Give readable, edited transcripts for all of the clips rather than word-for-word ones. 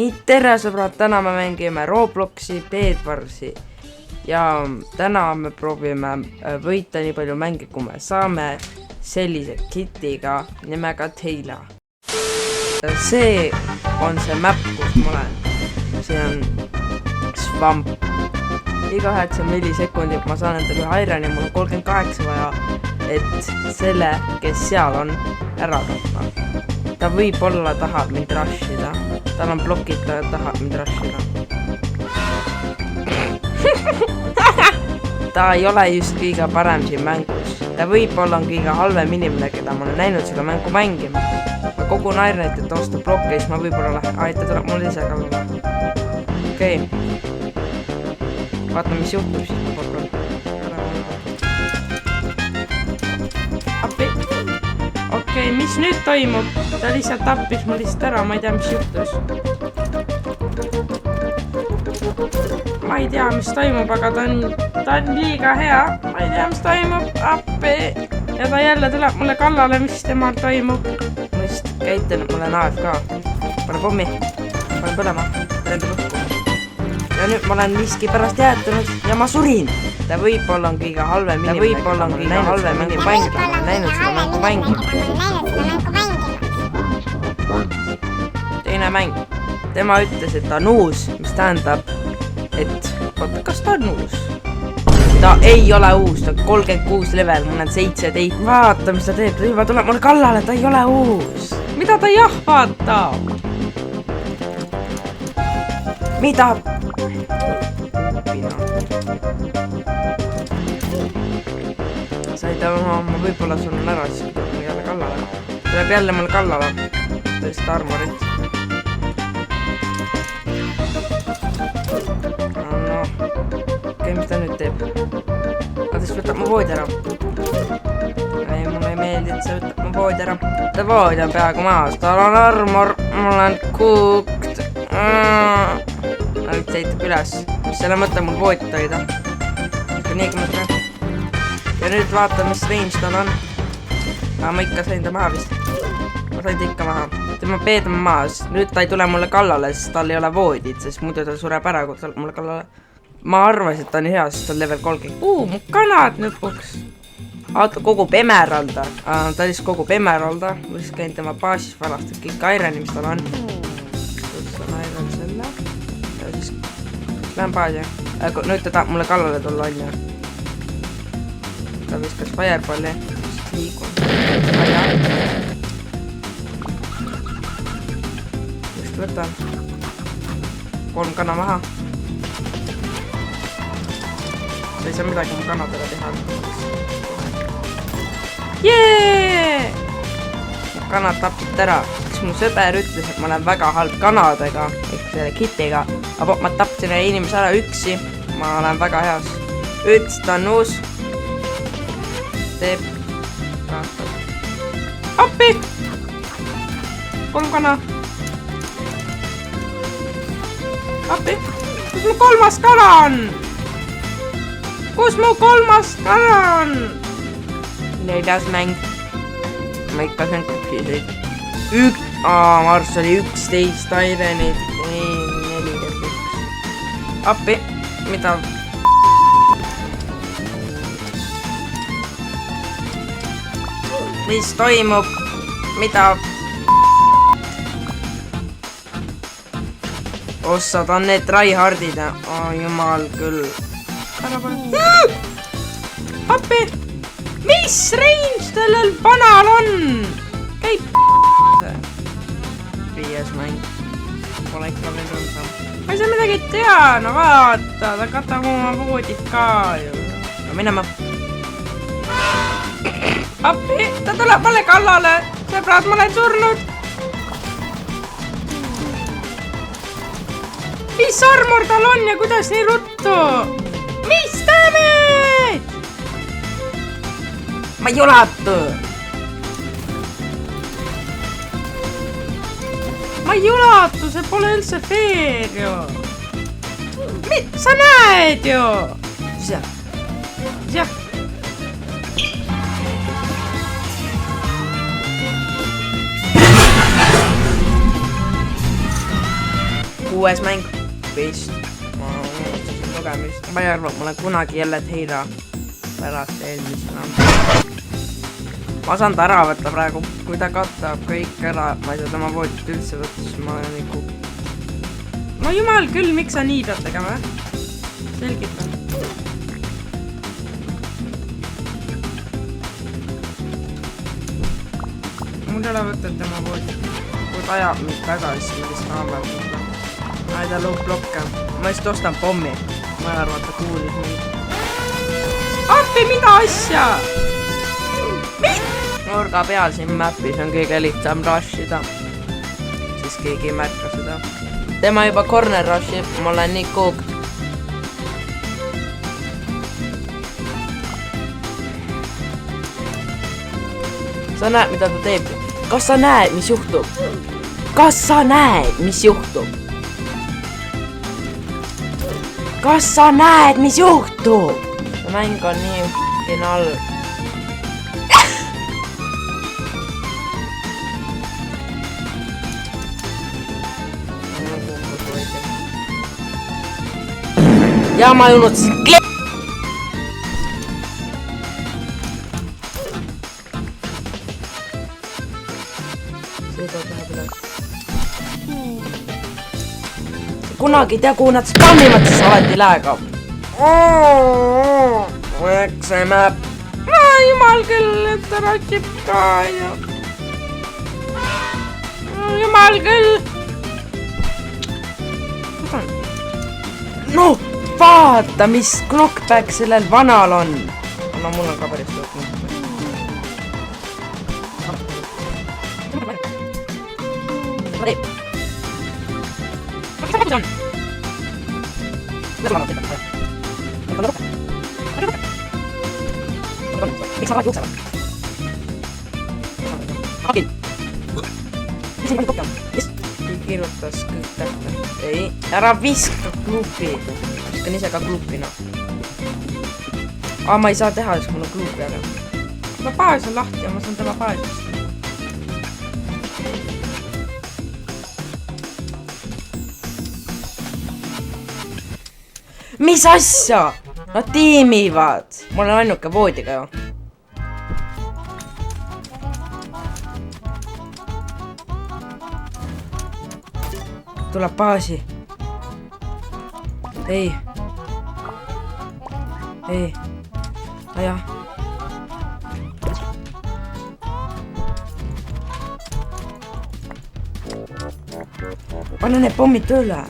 nii, tere sõbrad, täna me mängime Robloxi Bedwarsi ja täna me proovime võita nii palju mänge, kui me saame sellise kitiga nimega Teila. See on see map, kus ma olen. See on svamp. Iga 9 millisekundit ma saan endale ühe Ironi, mul on 38 vaja, et selle, kes seal on, ära tappa. Ta võib-olla tahab mind rushida. Tal on blokid, ta tahab mind rushida. Ta ei ole just kõige parem siin mängus. Ta võib-olla on kõige halvem inimene, keda ma olen näinud seda mängu mängima. Ma kogun Ironit, et osta blokke, siis ma võib-olla lähen. Ta tuleb mulle ise kallale. Okei. Vaata, mis juhtub siis ma pakun. Appi. Okei, mis nüüd toimub? Ta lihtsalt tappis mul lihtsalt ära, ma ei tea, mis juhtus. Ma ei tea, mis toimub, aga ta on liiga hea. Ma ei tea, mis toimub. Appi. Ja ta jälle tuleb mulle kallale, mis temal toimub. Ma just käitan, et mulle naev ka. Pane pommi. Pane põlema. Lende põhku. Ja nüüd ma olen miski pärast jäätunud ja ma surin. Ta võib-olla on kõige halvem inimene. Ta võib-olla on kõige halvem mängu mängida. Ma olen näinud seda mängu mängida. Teine mäng. Tema ütles, et ta on uus, mis tähendab, et oota, kas ta on uus? Ta ei ole uus, ta on 36 level, mul on 17. Vaata, mis ta teeb, ta juba tuleb mulle kallale, ta ei ole uus. Mida ta jahvatab? Mida? Sai ta ma võib-olla sunnen ära, siis tuleb mul jälle kallale. Tuleb jälle mul kallale. Tõest armorit. No. Okei, mis ta nüüd teeb? Siis võtab mu voodi ära. Ei, mulle ei meeldi, et see võtab mu voodi ära. Ta voodi on peaaegu maas. Tal on armor. Mul on cooked. Nüüd seitab üles. Mis selle mõte mul voodit hoida? Nii, kui ma seda. Ja nüüd vaata, mis range tal on. Aga ma ikka sain ta maha vist. Ma sain ta ikka maha. Tema peed on maas. Nüüd ta ei tule mulle kallale, sest tal ei ole voodid, sest muidu ta sureb ära, kui ta tuleb mulle kallale. Ma arvasin, et ta on hea, sest ta on level 30. Mu kanad lõpuks. Ta kogub emeralda. Ta lihtsalt kogub emeralda. Ma lihtsalt käin tema baasis valastab kõik Ironi, mis tal on. Võtsan Iron selle. Ja siis lähen baasi. Nüüd ta tahab mulle kallale tulla, on ju. Ta viskas fireballi. Just liigun. Aja. Just võtan. 3 kana maha. Sa ei saa midagi mu kanadele teha. Jee! Mu kanad tapsid ära. Siis mu sõber ütles, et ma olen väga halb kanadega. Ehk selle kitiga. Aga ma tapsin inimese ära üksi. Ma olen väga heas. Ütles, ta on uus. Teeb. Appi! 3 kana. Appi! Kus mu 3. kana on? Kus mu 3. kana on? 4. mäng. Ma ikka sain kuksiseid. Mars oli 11 Ironit. 41. Appi! Mida? Mis toimub? Mida? Ossa, ta on need tryhardid. Jumal küll. Ära pane. Appi! Mis range sellel vanal on? Käib 5. mäng. Pole ikka veel rõõmsam. Ma ei saa midagi tea. No vaata, ta katab oma voodid ka ju. No minema. Appi, ta tuleb mulle kallale. Sõbrad, ma olen surnud. Mis armor tal on ja kuidas nii ruttu? Mis damage? Ma ei ulatu. Ma ei ulatu, see pole üldse fair ju. Sa näed ju. Mis jah? 6. mäng vist. Ma unustasin lugemist. Ma ei arva, et ma olen kunagi jälle Teira pärast eelmisena. Ma saan ta ära võtta praegu, kui ta katab kõik ära, ma ei saa tema voodit üldse võtta, siis ma olen nagu... No jumal küll, miks sa nii pead tegema? Selgitan. Mul ei ole võtta tema voodit. Kui ta ajab mind taga, siis ma lihtsalt raamad. Ma ei tea, loob blokke. Ma just ostan pommi. Ma ei arva, et ta kuulis mind. Appi, mida asja? Nurga peal siin mapis on kõige lihtsam rushida. Siis keegi ei märka seda. Tema juba corner rushib, ma olen nii cooked. Sa näed, mida ta teeb? Kas sa näed, mis juhtub? Kas sa näed, mis juhtub? Kas sa näed, mis juhtub? See mäng on nii final. Ja ma ei unustasin klip! Seda läheb üles. Kunagi ei tea, kuhu nad spammivad, siis alati lähega. Eks see map. Jumal küll, et ta rakib ka ja... Jumal küll! No! Vaata, mis knockback sellel vanal on. No mul on ka päris suurt knockback. Miks sa juuksevad? Hakin! Mis on kokki on? Mis? Kirjutas kõik tähte. Ei, ära viska klubi. Viskan ise ka klupina. Ma ei saa teha, siis mul on klubi ära. Ma baas on lahti ja ma saan tema baasist. Mis asja? Nad tiimivad. Mul on ainuke voodiga ju. Tuleb baasi. Ei. Ei. Aja. Pane need pommid tööle.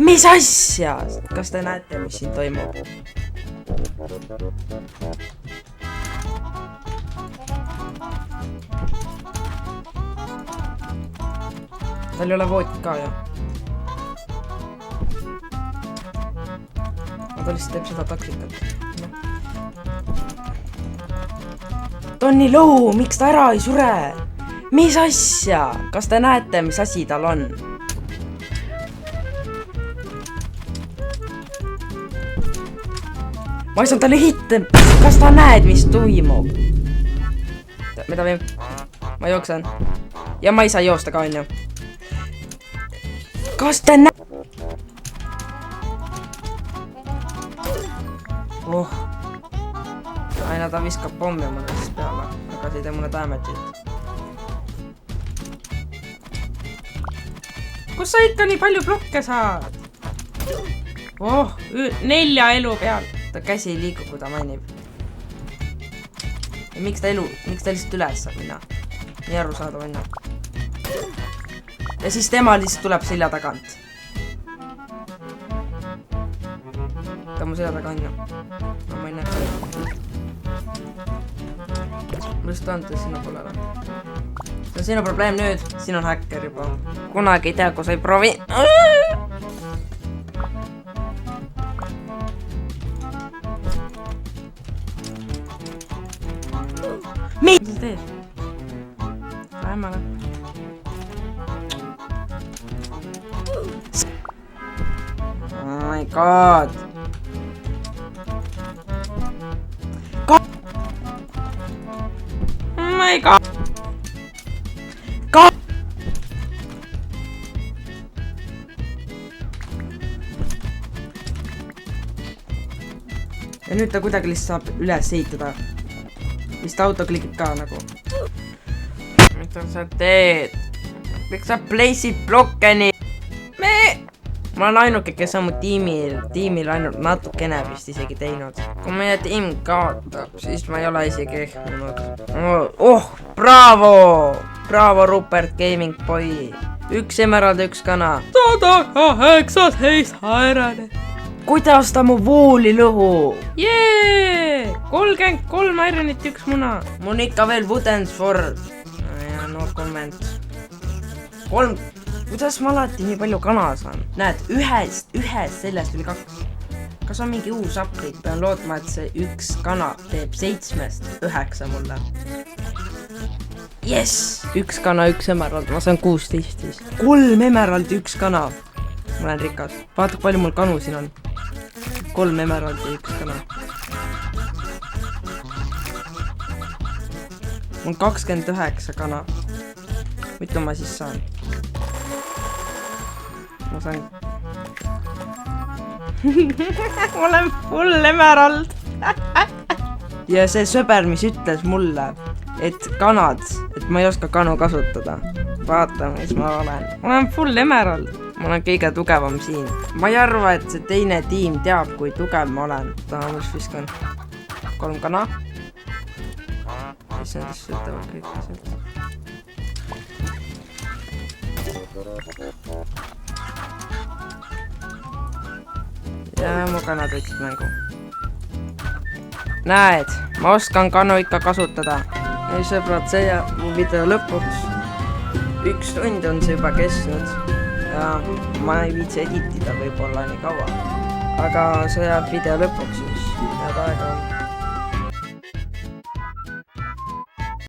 Mis asja? Kas te näete, mis siin toimub? Tal ei ole voodit ka, jah. Ta lihtsalt teeb seda taktikat. Tonni Lou, miks ta ära ei sure? Mis asja? Kas te näete, mis asi tal on? Ma ei saa talle hitte. Kas ta näed, mis toimub? Mida võim? Ma jooksen. Ja ma ei saa joosta ka, on ju. Kas te näed? Aina ta viskab pommi mulle siis peale, aga see ei tee mulle damage'it. Kus sa ikka nii palju blokke saad? 4 elu peal. Ta käsi ei liigu, kui ta mainib. Ja miks ta lihtsalt üles saab minna? Nii aru saada minna. Ja siis tema lihtsalt tuleb selja tagant. Ta mu selja taga on ju. Ma ei näe. Ma just tahan teha sinu poolele. See on sinu probleem nüüd. Siin on häkker juba. Kunagi ei tea, kui sa ei proovi. Mis sa teed? Vähemale. Oh my god. Oh my god. ja nüüd ta kuidagi lihtsalt saab üles ehitada. Vist auto klikib ka nagu. Mida sa teed? Miks sa place'id blokke nii? Ma olen ainuke, kes on mu tiimil ainult natukene vist isegi teinud. Kui meie tiim kaotab, siis ma ei ole isegi ehmunud. Bravo! Bravo, Rupert Gaming Boy. 1 emerald, 1 kana. 118 airane. Kuidas ta mu vooli lõhu? Jee! 33 ironit, 1 muna. Mul on ikka veel Woodens Ford. Ja no comment. 3. Kuidas ma alati nii palju kana saan? Näed, ühest sellest oli 2. Kas on mingi uus update? Pean lootma, et see 1 kana teeb 7-st 9 mulle. Yes! 1 kana, 1 emerald. Ma saan 16. 3 emerald, 1 kana. Ma olen rikas. Vaata, kui palju mul kanu siin on. 3 emerald ja 1 kana. Mul 29 kana. Mitu ma siis saan? Ma saan... ma olen full emerald. ja see sõber, mis ütles mulle, et kanad, et ma ei oska kanu kasutada. Vaata, mis ma olen. Ma olen full emerald. Ma olen kõige tugevam siin. Ma ei arva, et see teine tiim teab, kui tugev ma olen. Tahan, mis viskan. 3 kana. Mis nendest ütlevad kõik asjad. Ja mu kanad võtsid mängu. Näed, ma oskan kanu ikka kasutada. Ei sõbrad, see jääb mu video lõpuks. 1 tund on see juba kestnud. Ja ma ei viitsi editida võib-olla nii kaua. Aga see jääb video lõpuks, siis head aega on.